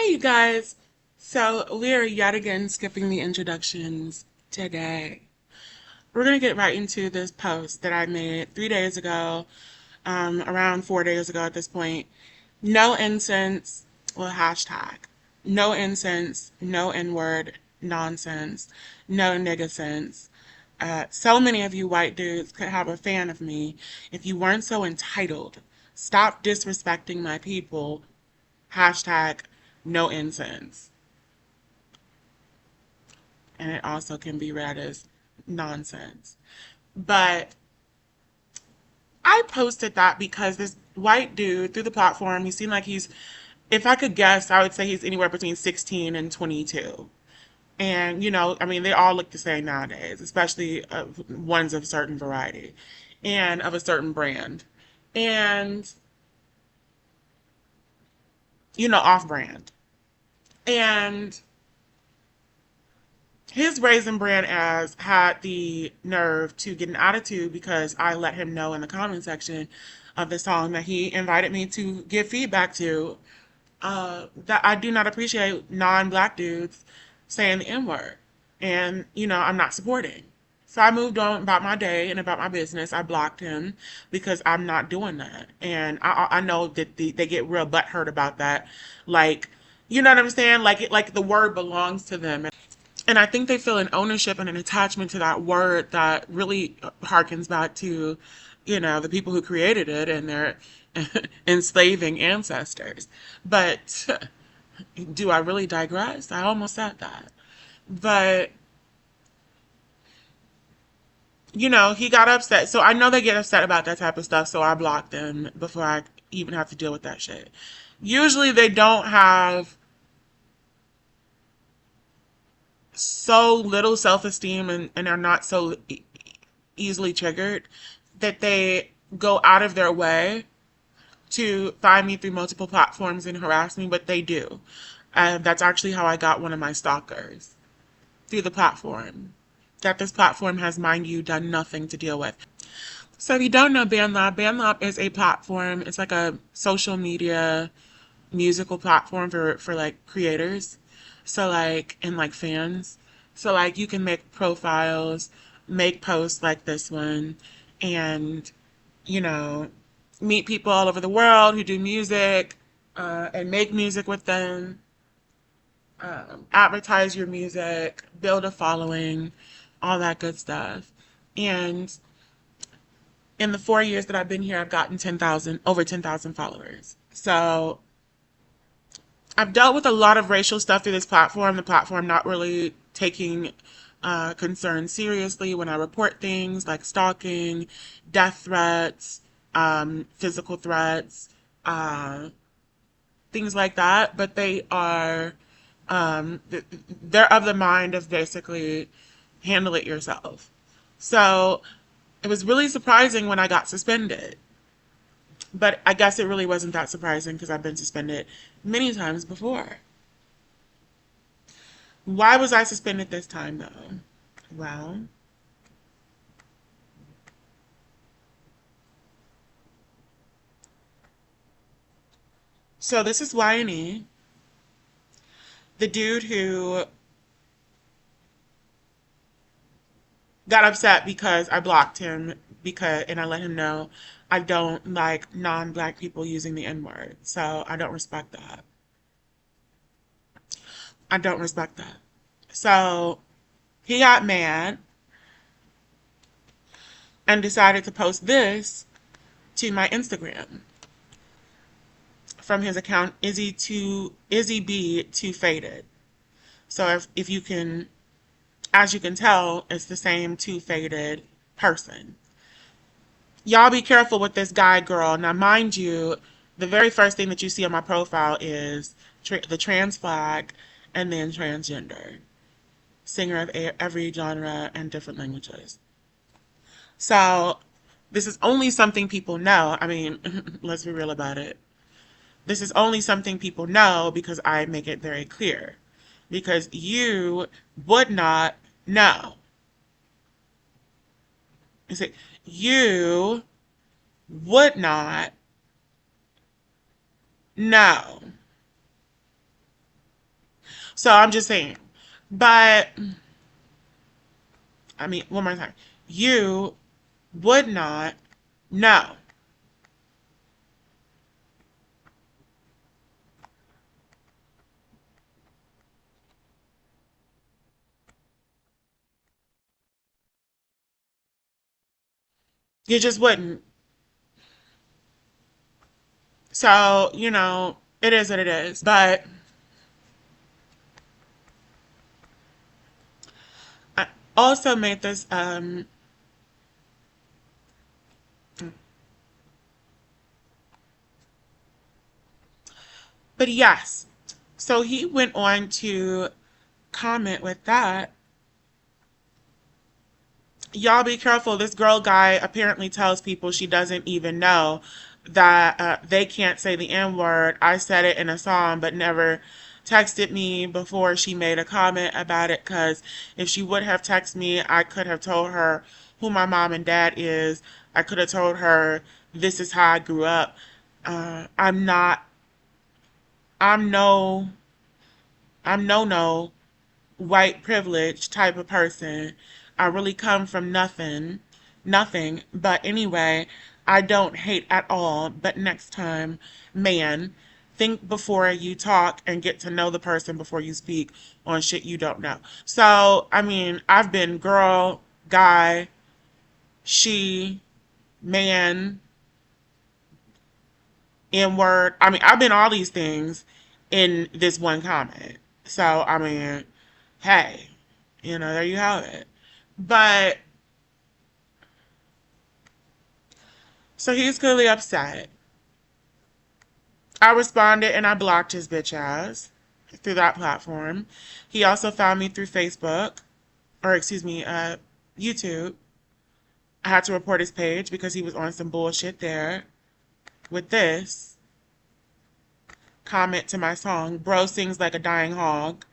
Hi, you guys. So we're yet again skipping the introductions today. We're going to get right into this post that I made 3 days ago, around 4 days ago at this point. No incense, well, hashtag. No incense, no N-word, nonsense, no nigga sense. So many of you white dudes could have a fan of me if you weren't so entitled. Stop disrespecting my people. Hashtag no incense. And it also can be read as nonsense. But I posted that because this white dude through the platform, he seemed like he's, if I could guess, I would say he's anywhere between 16 and 22. And, I mean, they all look the same nowadays, especially ones of a certain variety and of a certain brand. And, off brand. And his Raisin Brand ass had the nerve to get an attitude because I let him know in the comment section of the song that he invited me to give feedback to, that I do not appreciate non-black dudes saying the N-word. And, I'm not supporting. So I moved on about my day and about my business. I blocked him because I'm not doing that. And I know that they get real butthurt about that. Like, you know what I'm saying? Like the word belongs to them. And I think they feel an ownership and an attachment to that word that really harkens back to, the people who created it and their enslaving ancestors. But do I really digress? I almost said that. But, he got upset. So I know they get upset about that type of stuff, so I blocked them before I even have to deal with that shit. Usually they don't have so little self-esteem and are not so easily triggered that they go out of their way to find me through multiple platforms and harass me, but they do. That's actually how I got one of my stalkers, through the platform. That this platform has, mind you, done nothing to deal with. So if you don't know BandLab is a platform. It's like a social media musical platform for like creators. So like and like fans. So like you can make profiles, make posts like this one, and you know meet people all over the world who do music, and make music with them, advertise your music, build a following, all that good stuff. And in the 4 years that I've been here, I've gotten over 10,000 followers. So I've dealt with a lot of racial stuff through this platform. The platform not really taking concerns seriously when I report things like stalking, death threats, physical threats, uh, things like that. But they are, they're of the mind of basically handle it yourself. So it was really surprising when I got suspended. But I guess it really wasn't that surprising because I've been suspended many times before. Why was I suspended this time, though? Well, so this is Y&E, the dude who got upset because I blocked him and I let him know I don't like non-black people using the N-word. So I don't respect that. I don't respect that. So he got mad and decided to post this to my Instagram from his account Izzy B Too Faded. So if you can, as you can tell, it's the same Too Faded person. Y'all be careful with this guy, girl. Now, mind you, the very first thing that you see on my profile is the trans flag and then transgender. Singer of every genre and different languages. So, this is only something people know. I mean, let's be real about it. This is only something people know because I make it very clear. Because you would not know. You see, you would not know So I'm just saying. But I mean, one more time. You would not know. You just wouldn't. So, it is what it is. But I also made this but yes. So he went on to comment with that. Y'all be careful. This girl guy apparently tells people she doesn't even know that they can't say the N word. I said it in a song, but never texted me before she made a comment about it. Because if she would have texted me, I could have told her who my mom and dad is. I could have told her this is how I grew up. I'm not. I'm no. I'm no white privilege type of person. I really come from nothing, nothing. But anyway, I don't hate at all. But next time, man, think before you talk and get to know the person before you speak on shit you don't know. So, I mean, I've been girl, guy, she, man, N word. I mean, I've been all these things in this one comment. So, I mean, hey, there you have it. But so he's clearly upset. I responded and I blocked his bitch ass through that platform. He also found me through Facebook, or excuse me, YouTube. I had to report his page because he was on some bullshit there with this comment to my song. Bro sings like a dying hog.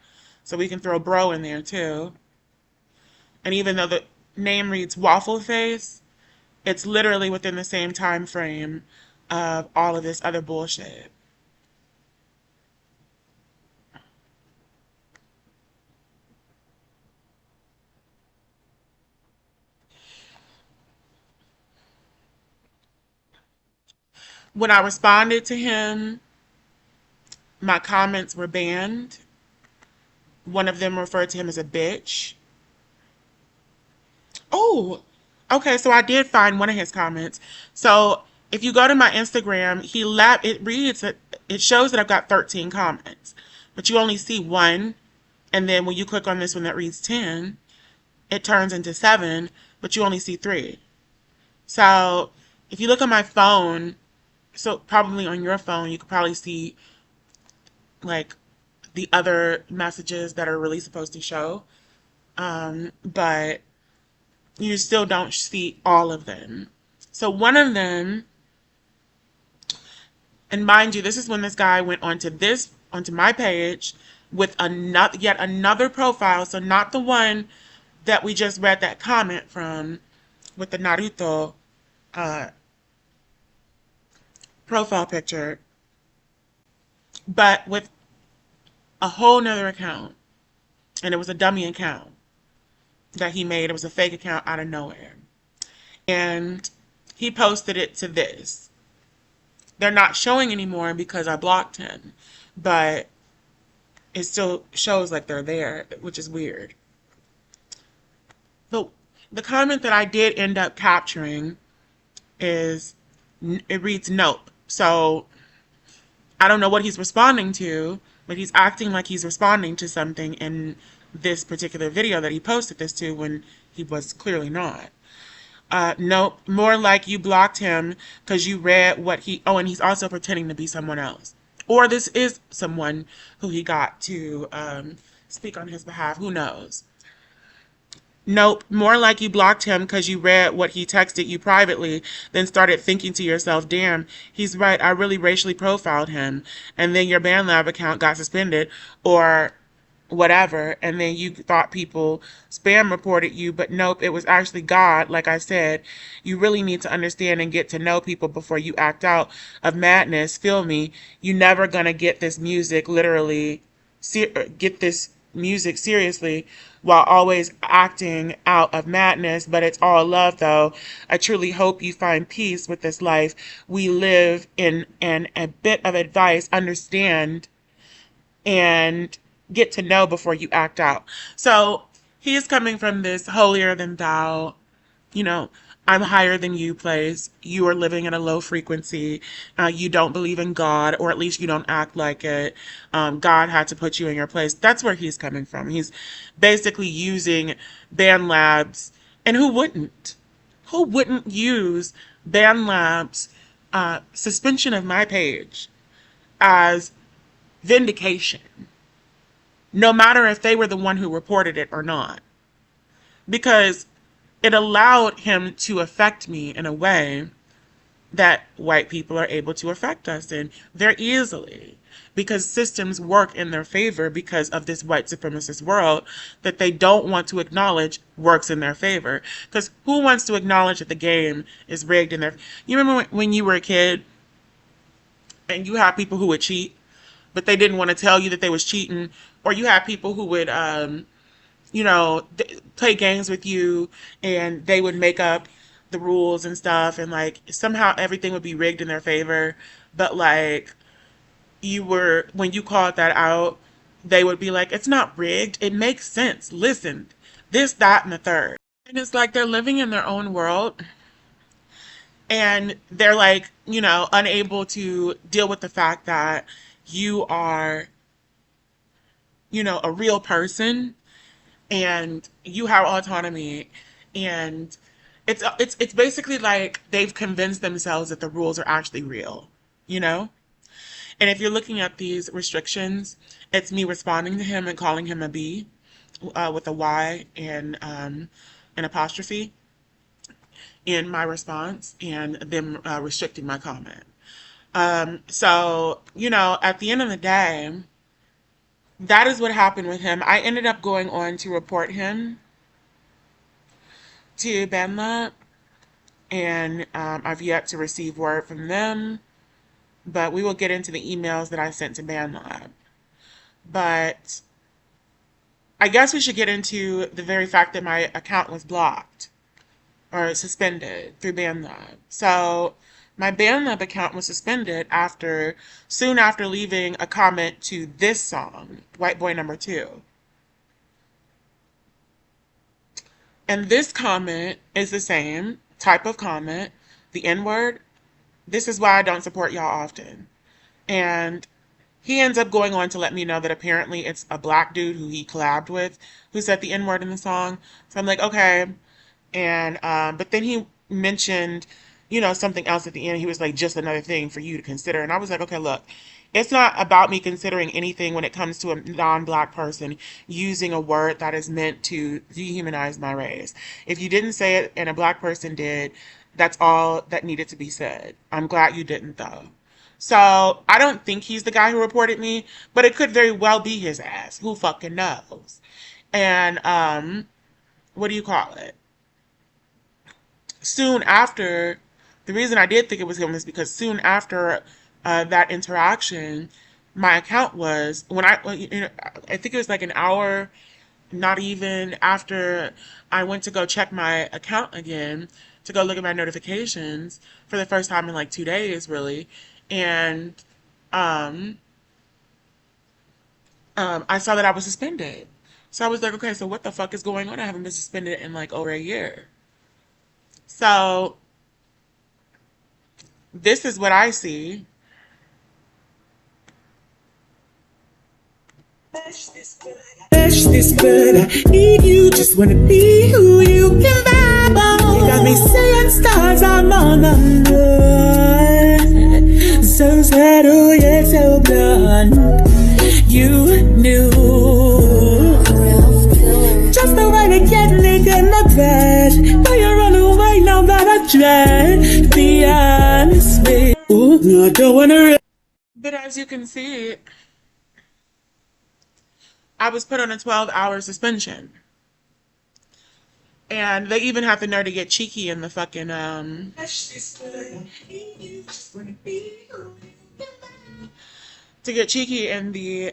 So we can throw bro in there too. And even though the name reads Waffle Face, it's literally within the same time frame of all of this other bullshit. When I responded to him, my comments were banned. One of them referred to him as a bitch. Oh, okay. So I did find one of his comments. So if you go to my Instagram, it reads that it shows that I've got 13 comments, but you only see one. And then when you click on this one that reads 10, it turns into 7, but you only see 3. So if you look on my phone, so probably on your phone, you could probably see like the other messages that are really supposed to show. But you still don't see all of them. So one of them, and mind you, this is when this guy went onto my page with another yet another profile, so not the one that we just read that comment from with the Naruto uh, profile picture, but with a whole nother account, and it was a dummy account that he made. It was a fake account out of nowhere, and he posted it to this. They're not showing anymore because I blocked him, but it still shows like they're there, which is weird. The the comment that I did end up capturing is it reads nope. So I don't know what he's responding to, but he's acting like he's responding to something in this particular video that he posted this to when he was clearly not. Nope, more like you blocked him because you read what he. Oh, and he's also pretending to be someone else. Or this is someone who he got to speak on his behalf. Who knows? Nope, more like you blocked him because you read what he texted you privately, then started thinking to yourself, damn, he's right, I really racially profiled him. And then your BandLab account got suspended or whatever. And then you thought people spam reported you, but nope, it was actually God. Like I said, you really need to understand and get to know people before you act out of madness. Feel me? You never gonna get this music literally get this music seriously while always acting out of madness, but it's all love though. I truly hope you find peace with this life we live in, and a bit of advice, understand and get to know before you act out. So he is coming from this holier than thou, you know, I'm higher than you place. You are living at a low frequency. You don't believe in God, or at least you don't act like it. God had to put you in your place. That's where he's coming from. He's basically using Band Labs, and who wouldn't? Who wouldn't use Band Labs' suspension of my page as vindication, no matter if they were the one who reported it or not? Because it allowed him to affect me in a way that white people are able to affect us in very easily, because systems work in their favor because of this white supremacist world that they don't want to acknowledge works in their favor. Because who wants to acknowledge that the game is rigged in their... You remember when you were a kid and you had people who would cheat, but they didn't want to tell you that they was cheating, or you had people who would play games with you, and they would make up the rules and stuff, and like somehow everything would be rigged in their favor. But like, when you called that out, they would be like, it's not rigged, it makes sense, listen, this, that, and the third. And it's like they're living in their own world, and they're like, unable to deal with the fact that you are, a real person, and you have autonomy, and it's basically like they've convinced themselves that the rules are actually real, you know? And if you're looking at these restrictions, it's me responding to him and calling him a B, with a Y and an apostrophe in my response, and them restricting my comment. So, at the end of the day, that is what happened with him. I ended up going on to report him to BandLab, and I've yet to receive word from them, but we will get into the emails that I sent to BandLab. But I guess we should get into the very fact that my account was blocked or suspended through BandLab. So my BandLab account was suspended soon after leaving a comment to this song, White Boy Number 2. And this comment is the same type of comment, the N-word. This is why I don't support y'all often. And he ends up going on to let me know that apparently it's a black dude who he collabed with who said the N-word in the song. So I'm like, okay. And but then he mentioned, something else at the end. He was like, just another thing for you to consider. And I was like, okay, look, it's not about me considering anything when it comes to a non-black person using a word that is meant to dehumanize my race. If you didn't say it and a black person did, that's all that needed to be said. I'm glad you didn't, though. So I don't think he's the guy who reported me, but it could very well be his ass. Who fucking knows? And what do you call it? Soon after, the reason I did think it was him is because soon after that interaction, my account was, I think it was like an hour, not even, after I went to go check my account again to go look at my notifications for the first time in like 2 days, really. And um, I saw that I was suspended. So I was like, okay, so what the fuck is going on? I haven't been suspended in like over a year. So this is what I see. Touch this, but I need you. Just wanna be who you can vibe on. You got me saying stars, I'm on the moon. So subtle yet so blunt. You knew just the way to get me in the bed. Now you run away now that I tried. Be honest with you. Ooh, I don't wanna. But as you can see, I was put on a 12-hour suspension. And they even have the nerve to get cheeky in the fucking to get cheeky in the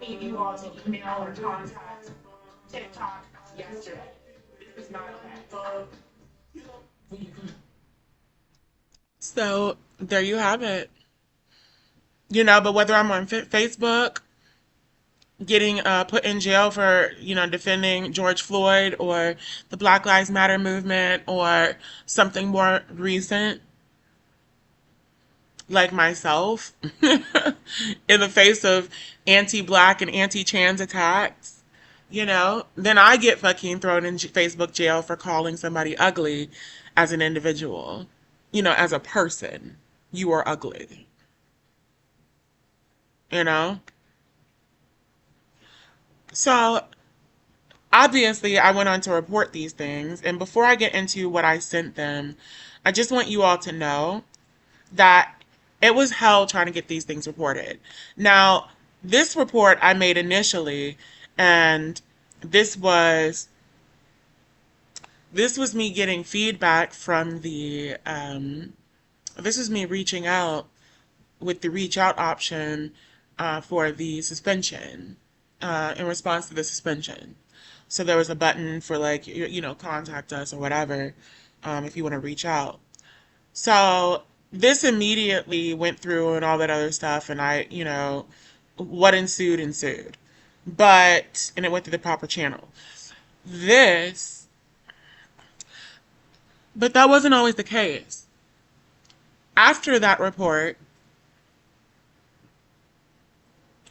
need you all to email or contact TikTok yesterday. This is not okay. So there you have it. But whether I'm on Facebook getting put in jail for defending George Floyd or the Black Lives Matter movement or something more recent like myself in the face of anti-black and anti-trans attacks, then I get fucking thrown in Facebook jail for calling somebody ugly as an individual, as a person. You are ugly, you know? So obviously, I went on to report these things. And before I get into what I sent them, I just want you all to know that it was hell trying to get these things reported. Now, this report I made initially, and this was this was me getting feedback from this was me reaching out with the reach out option for the suspension in response to the suspension. So there was a button for like contact us or whatever if you want to reach out. So this immediately went through and all that other stuff, and what ensued. And it went through the proper channel. This, but that wasn't always the case. After that report,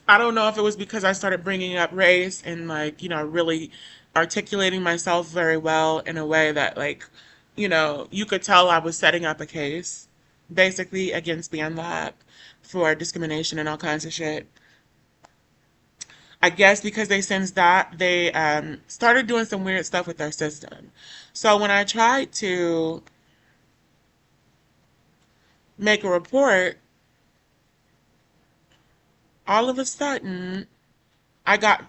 I don't know if it was because I started bringing up race and like, really articulating myself very well in a way that like, you could tell I was setting up a case basically against BandLab for discrimination and all kinds of shit. I guess because they sensed that, they started doing some weird stuff with their system. So when I tried to make a report, all of a sudden I got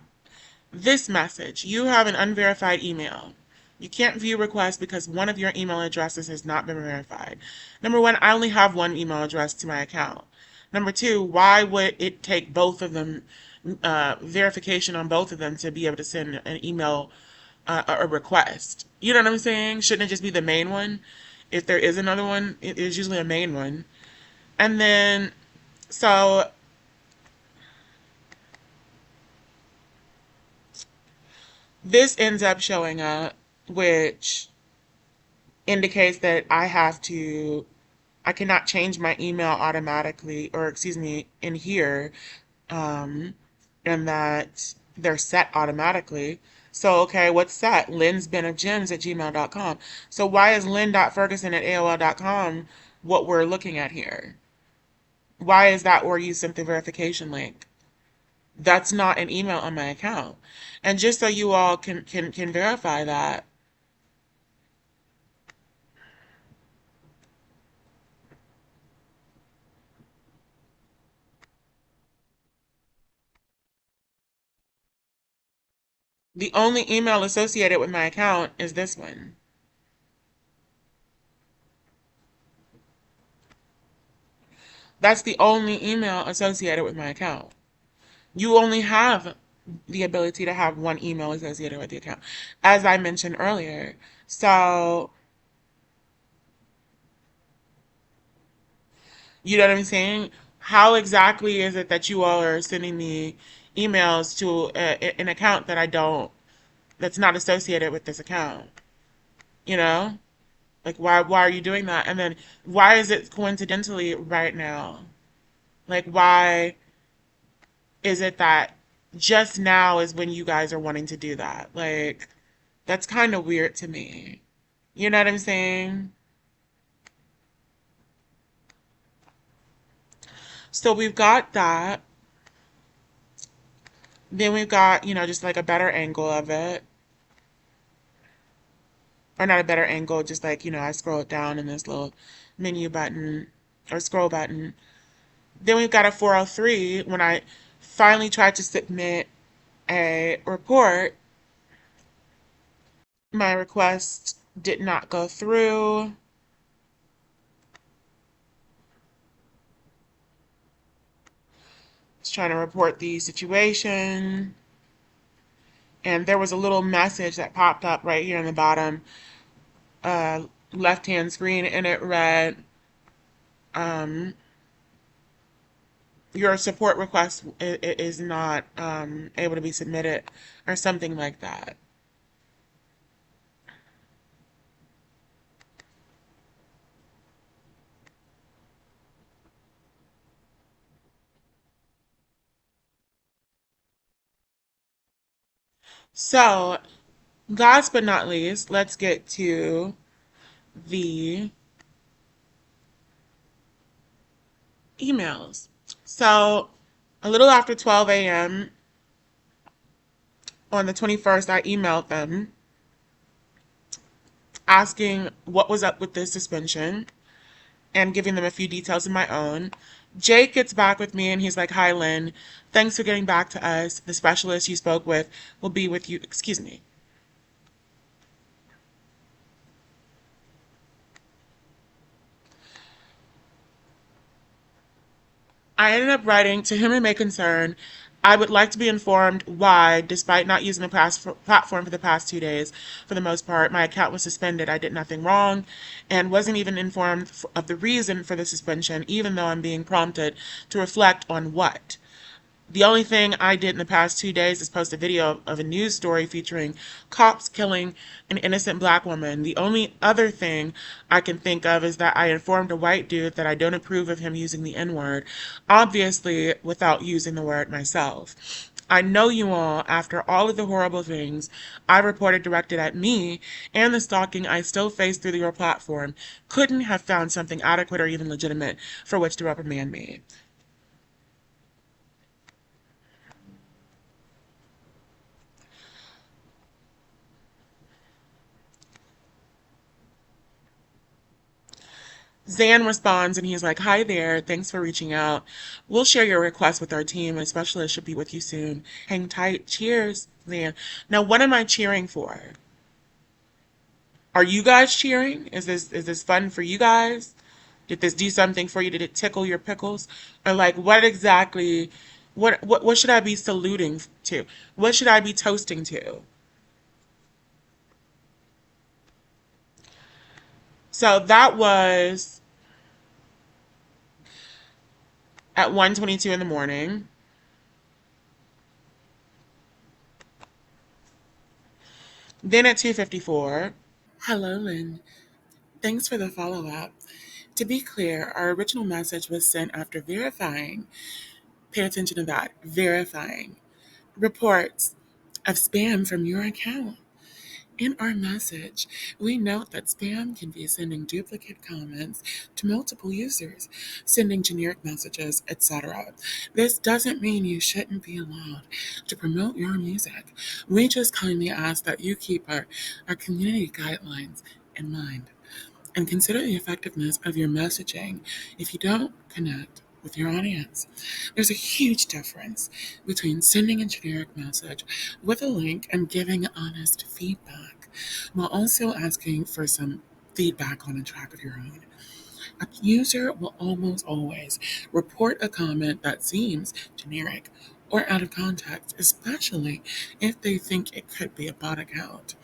this message: you have an unverified email. You can't view requests because one of your email addresses has not been verified. Number one, I only have one email address to my account. Number two, why would it take both of them, verification on both of them to be able to send an email, a request? You know what I'm saying? Shouldn't it just be the main one? If there is another one, it is usually a main one. And then, so this ends up showing up, which indicates that I cannot change my email automatically, or excuse me, in here, um, and that they're set automatically. So, okay, what's set? lynn'sbinofgems@gmail.com. So why is lynn.ferguson@aol.com what we're looking at here? Why is that where you sent the verification link? That's not an email on my account. And just so you all can verify that, the only email associated with my account is this one. That's the only email associated with my account. You only have the ability to have one email associated with the account, as I mentioned earlier. So, you know what I'm saying? How exactly is it that you all are sending me emails to an account that's not associated with this account? You know? Like, why are you doing that? And then, why is it coincidentally right now? Like, why is it that just now is when you guys are wanting to do that? Like, that's kind of weird to me. You know what I'm saying? So we've got that. Then we've got, just like a better angle of it. Or not a better angle, just like, I scroll it down in this little menu button or scroll button. Then we've got a 403 when I finally tried to submit a report. My request did not go through. was trying to report the situation, and there was a little message that popped up right here in the bottom uh, left hand screen, and it read, um, your support request is not able to be submitted, or something like that. So, last but not least, let's get to the emails. So, a little after 12 a.m. on the 21st, I emailed them asking what was up with this suspension and giving them a few details of my own. Jake gets back with me and he's like, "Hi, Lynn. Thanks for getting back to us. The specialist you spoke with will be with you." Excuse me. I ended up writing, "To whom it may concern, I would like to be informed why, despite not using the platform for the past 2 days, for the most part, my account was suspended. I did nothing wrong and wasn't even informed of the reason for the suspension, even though I'm being prompted to reflect on what. The only thing I did in the past 2 days is post a video of a news story featuring cops killing an innocent black woman. The only other thing I can think of is that I informed a white dude that I don't approve of him using the N-word, obviously without using the word myself. I know you all, after all of the horrible things I reported directed at me and the stalking I still face through your platform, couldn't have found something adequate or even legitimate for which to reprimand me." Zan responds and he's like, "Hi there, thanks for reaching out. We'll share your request with our team. A specialist should be with you soon. Hang tight. Cheers, Zan." Now, what am I cheering for? Are you guys cheering? Is this fun for you guys? Did this do something for you? Did it tickle your pickles? Or like what exactly what should I be saluting to? What should I be toasting to? So that was at 1:22 in the morning. Then at 2:54. Hello, Lynn. Thanks for the follow up. To be clear, our original message was sent after verifying, pay attention to that, verifying reports of spam from your account. In our message, we note that spam can be sending duplicate comments to multiple users, sending generic messages, etc. This doesn't mean you shouldn't be allowed to promote your music. We just kindly ask that you keep our community guidelines in mind and consider the effectiveness of your messaging if you don't connect with your audience. There's a huge difference between sending a generic message with a link and giving honest feedback, while also asking for some feedback on a track of your own. A user will almost always report a comment that seems generic or out of context, especially if they think it could be a bot account.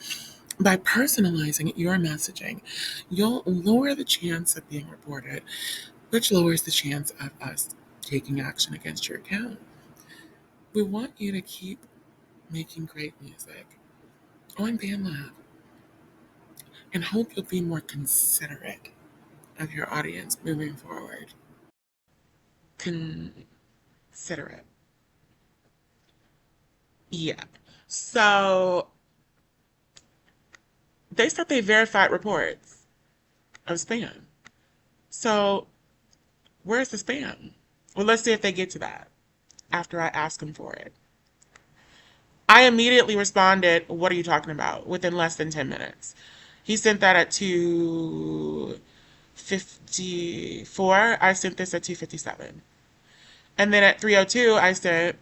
By personalizing your messaging, you'll lower the chance of being reported, which lowers the chance of us taking action against your account. We want you to keep making great music on BandLab and hope you'll be more considerate of your audience moving forward. Considerate. Yeah. So they said they verified reports of spam. So where's the spam? Well, let's see if they get to that after I ask them for it. I immediately responded, "What are you talking about?" within less than 10 minutes. He sent that at 2:54. I sent this at 2:57. And then at 3:02, I said,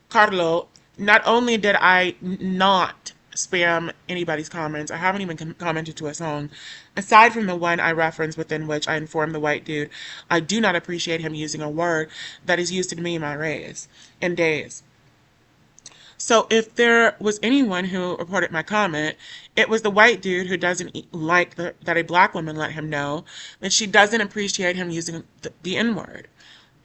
"Carlo, not only did I not spam anybody's comments. I haven't even commented to a song. Aside from the one I referenced within which I informed the white dude, I do not appreciate him using a word that is used to demean my race in days. So if there was anyone who reported my comment, it was the white dude who doesn't like that a black woman let him know that she doesn't appreciate him using the N-word.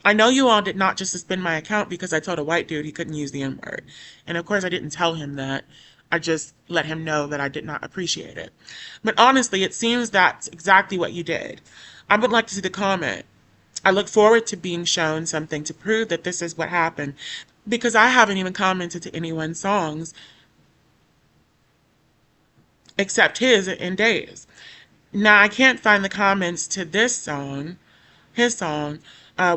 I know you all did not just suspend my account because I told a white dude he couldn't use the N-word. And of course I didn't tell him that. I just let him know that I did not appreciate it. But honestly, it seems that's exactly what you did. I would like to see the comment. I look forward to being shown something to prove that this is what happened because I haven't even commented to anyone's songs except his in days. Now I can't find the comments to this song, his song,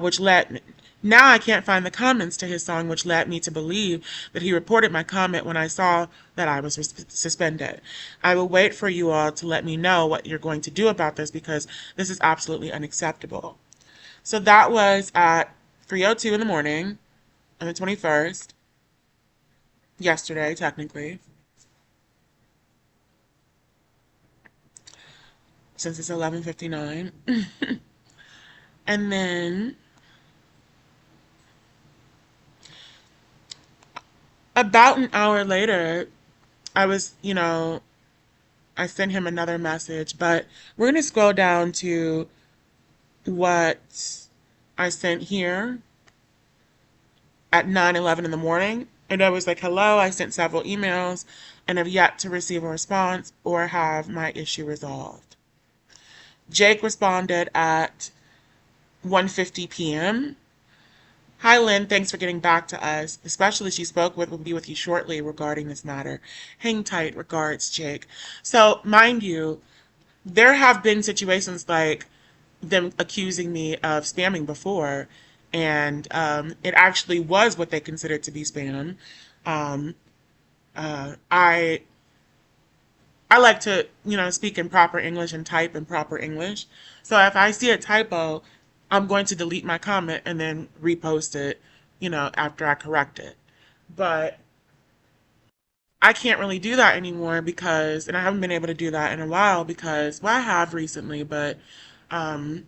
which led me. Now I can't find the comments to his song, which led me to believe that he reported my comment when I saw that I was suspended. I will wait for you all to let me know what you're going to do about this because this is absolutely unacceptable. So that was at 3:02 in the morning on the 21st, yesterday technically, since it's 11:59. And then about an hour later, I was, I sent him another message, but we're going to scroll down to what I sent here at 9:11 in the morning. And I was like, hello, I sent several emails and have yet to receive a response or have my issue resolved. Jake responded at 1:50 p.m. Hi, Lynn. Thanks for getting back to us. The specialist you spoke with will be with you shortly regarding this matter. Hang tight. Regards, Jake. So, mind you, there have been situations like them accusing me of spamming before, and it actually was what they considered to be spam. Um, I like to, speak in proper English and type in proper English. So if I see a typo, I'm going to delete my comment and then repost it, after I correct it. But I can't really do that anymore because, and I haven't been able to do that in a while because, well, I have recently, but um,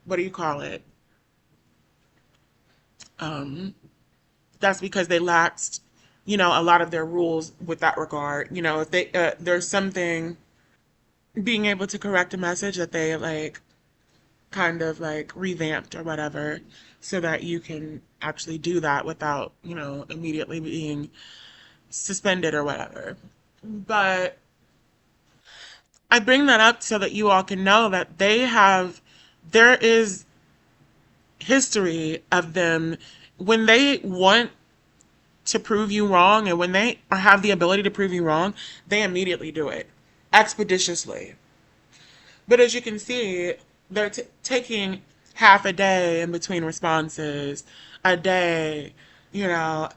what do you call it? Um, that's because they laxed, a lot of their rules with that regard. If there's something being able to correct a message that they like kind of like revamped or whatever so that you can actually do that without, immediately being suspended or whatever. But I bring that up so that you all can know that there is history of them when they want to prove you wrong and when they have the ability to prove you wrong, they immediately do it expeditiously. But as you can see, they're taking half a day in between responses, a day, you know,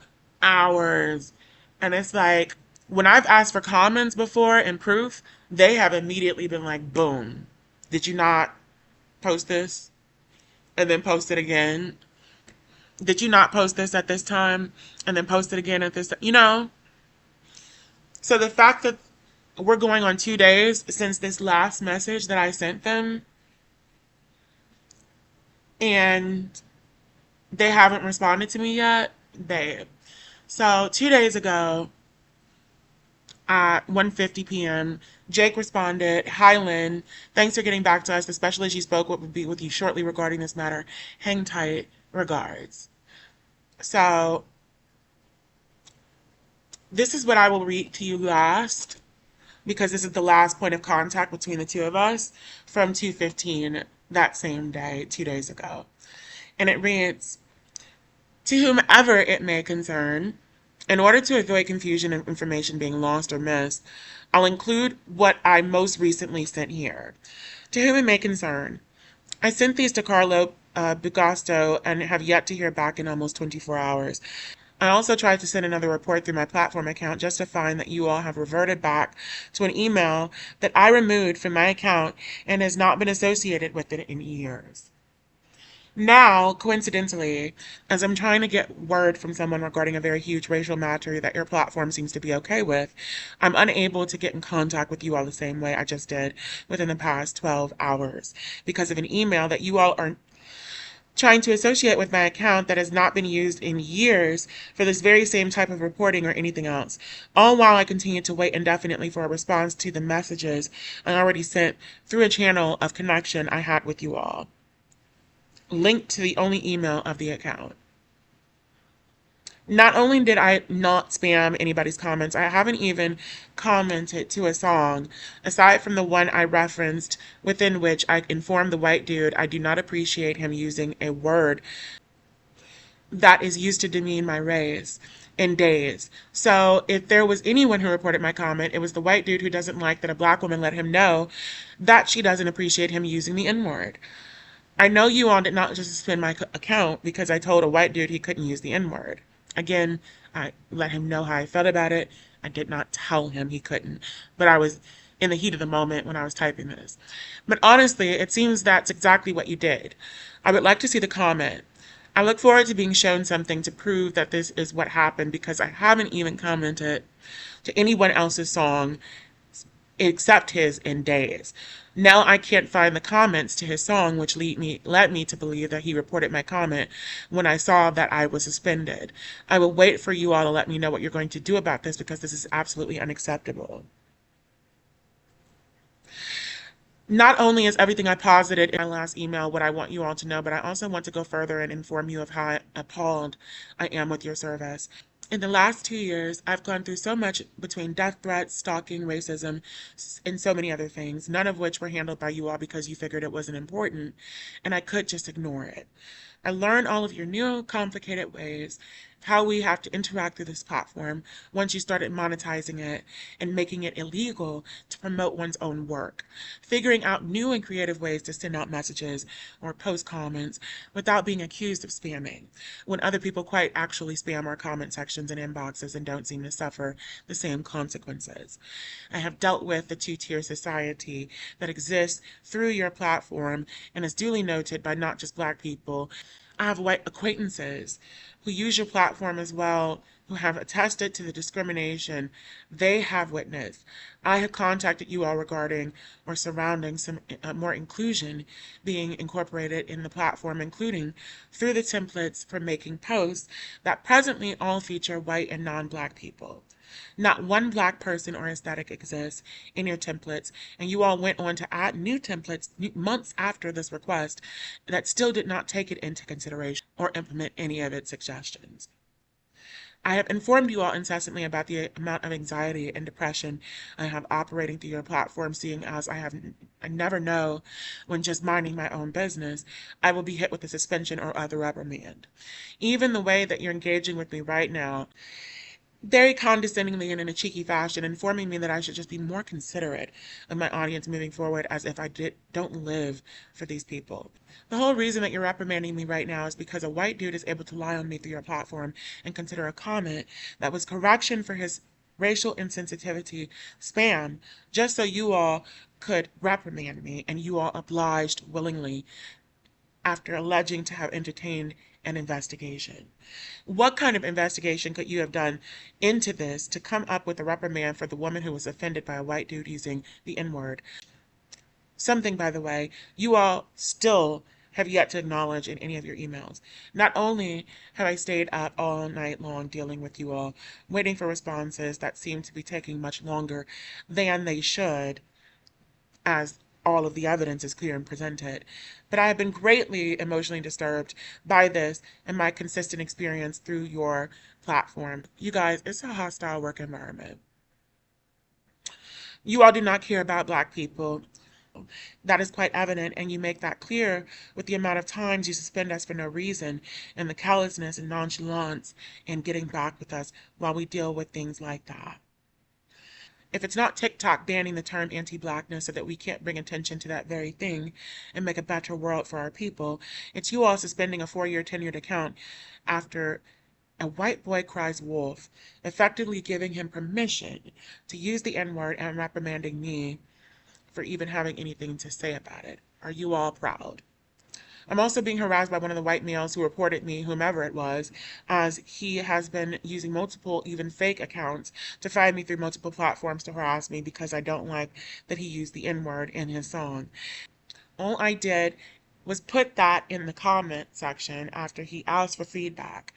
hours. And it's like, when I've asked for comments before and proof, they have immediately been like, boom, did you not post this? And then post it again. Did you not post this at this time? And then post it again at this, So the fact that we're going on 2 days since this last message that I sent them, and they haven't responded to me yet, babe. So 2 days ago at 1:50 p.m., Jake responded, "Hi Lynn, thanks for getting back to us. The specialist you spoke with will be with you shortly regarding this matter. Hang tight. Regards." So this is what I will read to you last because this is the last point of contact between the two of us from 2:15 that same day, 2 days ago. And it reads, "To whomever it may concern, in order to avoid confusion and information being lost or missed, I'll include what I most recently sent here. To whom it may concern, I sent these to Carlo Bugasto and have yet to hear back in almost 24 hours. I also tried to send another report through my platform account just to find that you all have reverted back to an email that I removed from my account and has not been associated with it in years." Now, coincidentally, as I'm trying to get word from someone regarding a very huge racial matter that your platform seems to be okay with, I'm unable to get in contact with you all the same way I just did within the past 12 hours because of an email that you all are trying to associate with my account that has not been used in years for this very same type of reporting or anything else. All while I continue to wait indefinitely for a response to the messages I already sent through a channel of connection I had with you all, linked to the only email of the account. Not only did I not spam anybody's comments, I haven't even commented to a song, aside from the one I referenced, within which I informed the white dude I do not appreciate him using a word that is used to demean my race in days. So if there was anyone who reported my comment, it was the white dude who doesn't like that a black woman let him know that she doesn't appreciate him using the N word. I know you all did not just suspend my account because I told a white dude he couldn't use the N word. Again, I let him know how I felt about it. I did not tell him he couldn't, but I was in the heat of the moment when I was typing this. But honestly, it seems that's exactly what you did. I would like to see the comment. I look forward to being shown something to prove that this is what happened because I haven't even commented to anyone else's song except his in days. Now I can't find the comments to his song, which led me to believe that he reported my comment when I saw that I was suspended. I will wait for you all to let me know what you're going to do about this because this is absolutely unacceptable. Not only is everything I posited in my last email what I want you all to know, but I also want to go further and inform you of how appalled I am with your service. In the last 2 years, I've gone through so much between death threats, stalking, racism, and so many other things, none of which were handled by you all because you figured it wasn't important, and I could just ignore it. I learned all of your new complicated ways, how we have to interact through this platform once you started monetizing it and making it illegal to promote one's own work. Figuring out new and creative ways to send out messages or post comments without being accused of spamming, when other people quite actually spam our comment sections and inboxes and don't seem to suffer the same consequences. I have dealt with the two-tier society that exists through your platform and is duly noted by not just Black people. I have white acquaintances who use your platform as well, who have attested to the discrimination they have witnessed. I have contacted you all regarding or surrounding some more inclusion being incorporated in the platform, including through the templates for making posts that presently all feature white and non-Black people. Not one Black person or aesthetic exists in your templates, and you all went on to add new templates months after this request that still did not take it into consideration or implement any of its suggestions. I have informed you all incessantly about the amount of anxiety and depression I have operating through your platform, seeing as I never know when just minding my own business, I will be hit with a suspension or other reprimand. Even the way that you're engaging with me right now, very condescendingly and in a cheeky fashion, informing me that I should just be more considerate of my audience moving forward as if don't live for these people. The whole reason that you're reprimanding me right now is because a white dude is able to lie on me through your platform and consider a comment that was correction for his racial insensitivity spam, just so you all could reprimand me, and you all obliged willingly after alleging to have entertained an investigation. What kind of investigation could you have done into this to come up with a reprimand for the woman who was offended by a white dude using the N word? Something, by the way, you all still have yet to acknowledge in any of your emails. Not only have I stayed up all night long dealing with you all, waiting for responses that seem to be taking much longer than they should, as all of the evidence is clear and presented. But I have been greatly emotionally disturbed by this and my consistent experience through your platform. You guys, it's a hostile work environment. You all do not care about Black people. That is quite evident, and you make that clear with the amount of times you suspend us for no reason and the callousness and nonchalance in getting back with us while we deal with things like that. If it's not TikTok banning the term anti-blackness so that we can't bring attention to that very thing and make a better world for our people, it's you all suspending a 4-year tenured account after a white boy cries wolf, effectively giving him permission to use the N-word and reprimanding me for even having anything to say about it. Are you all proud? I'm also being harassed by one of the white males who reported me, whomever it was, as he has been using multiple, even fake accounts to find me through multiple platforms to harass me because I don't like that he used the N word in his song. All I did was put that in the comment section after he asked for feedback.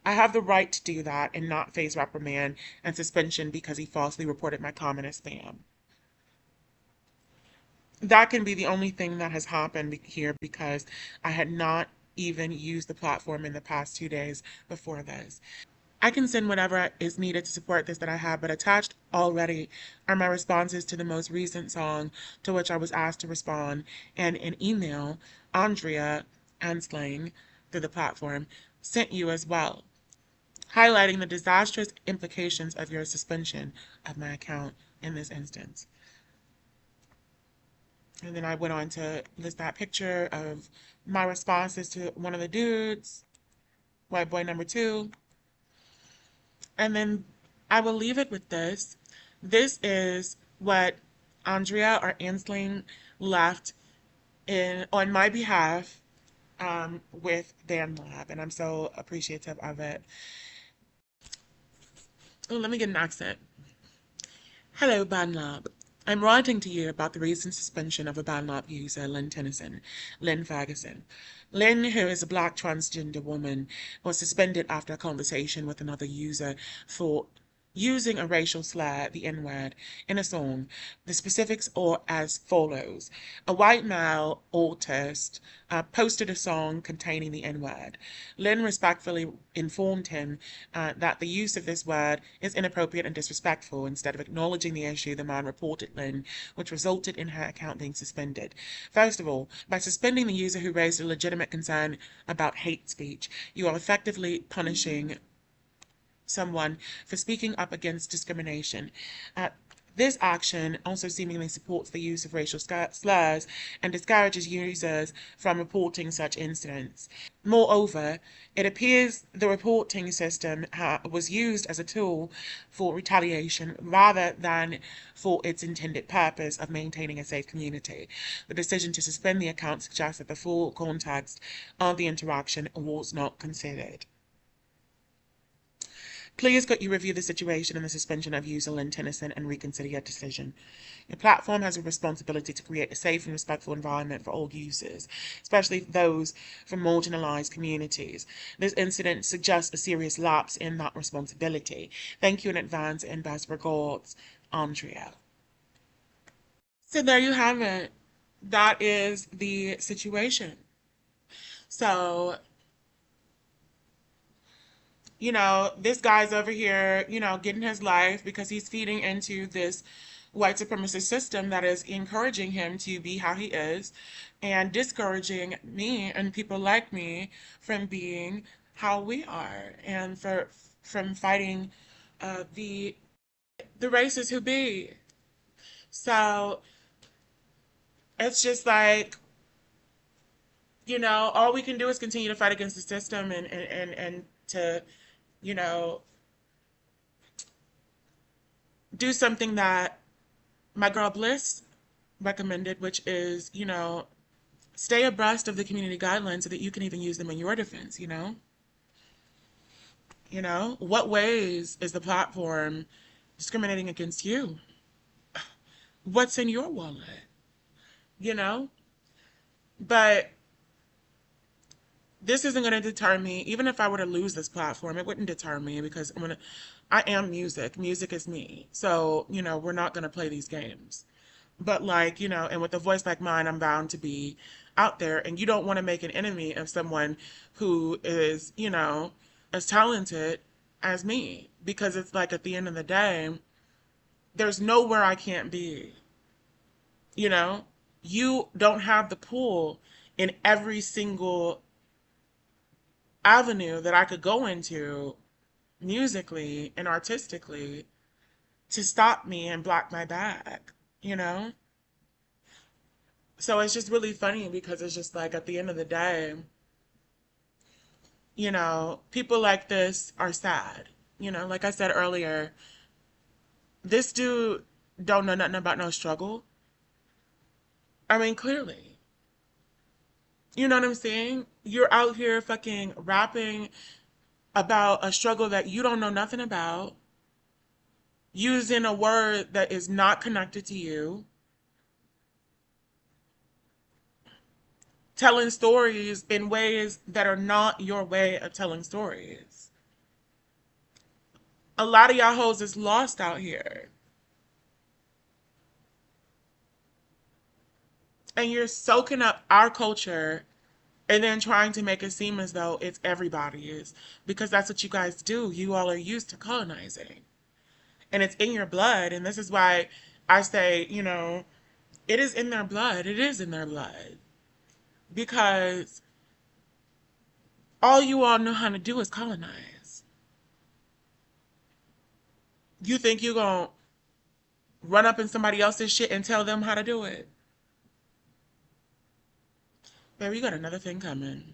I have the right to do that and not face reprimand and suspension because he falsely reported my comment as spam. That can be the only thing that has happened here because I had not even used the platform in the past 2 days before this. I can send whatever is needed to support this that I have, but attached already are my responses to the most recent song to which I was asked to respond, and an email Andrea Ansling through the platform sent you as well, highlighting the disastrous implications of your suspension of my account in this instance. And then I went on to list that picture of my responses to one of the dudes, white boy number two. And then I will leave it with this. This is what Andrea or Ansling left in on my behalf with BandLab, and I'm so appreciative of it. Oh, let me get an accent. Hello, BandLab. I'm writing to you about the recent suspension of a BandLab user, Lynn Ferguson. Lynn, who is a black transgender woman, was suspended after a conversation with another user for using a racial slur, the N-word, in a song. The specifics are as follows. A white male artist posted a song containing the N-word. Lynn respectfully informed him that the use of this word is inappropriate and disrespectful. Instead of acknowledging the issue, the man reported Lynn, which resulted in her account being suspended. First of all, by suspending the user who raised a legitimate concern about hate speech, you are effectively punishing someone for speaking up against discrimination. This action also seemingly supports the use of racial slurs and discourages users from reporting such incidents. Moreover, it appears the reporting system was used as a tool for retaliation rather than for its intended purpose of maintaining a safe community. The decision to suspend the account suggests that the full context of the interaction was not considered. Please could you review the situation and the suspension of user Lynn Tennyson and reconsider your decision. Your platform has a responsibility to create a safe and respectful environment for all users, especially those from marginalized communities. This incident suggests a serious lapse in that responsibility. Thank you in advance and best regards, Andrea. So there you have it. That is the situation. So this guy's over here, getting his life because he's feeding into this white supremacist system that is encouraging him to be how he is and discouraging me and people like me from being how we are and from fighting the races who be. So it's just like, all we can do is continue to fight against the system and to, you know, do something that my girl Bliss recommended, which is, stay abreast of the community guidelines so that you can even use them in your defense. What ways is the platform discriminating against you? What's in your wallet? You know? But this isn't going to deter me. Even if I were to lose this platform, it wouldn't deter me because I am music. Music is me. So, we're not going to play these games. But like, and with a voice like mine, I'm bound to be out there. And you don't want to make an enemy of someone who is, as talented as me. Because it's like at the end of the day, there's nowhere I can't be. You know, you don't have the pull in every single avenue that I could go into musically and artistically to stop me and block my back, you know? So it's just really funny because it's just like at the end of the day, people like this are sad. Like I said earlier, this dude don't know nothing about no struggle. I mean, clearly. You know what I'm saying? You're out here fucking rapping about a struggle that you don't know nothing about, using a word that is not connected to you, telling stories in ways that are not your way of telling stories. A lot of y'all hoes is lost out here. And you're soaking up our culture and then trying to make it seem as though it's everybody's because that's what you guys do. You all are used to colonizing and it's in your blood. And this is why I say, it is in their blood. It is in their blood because all you all know how to do is colonize. You think you're going to run up in somebody else's shit and tell them how to do it? Baby, you got another thing coming.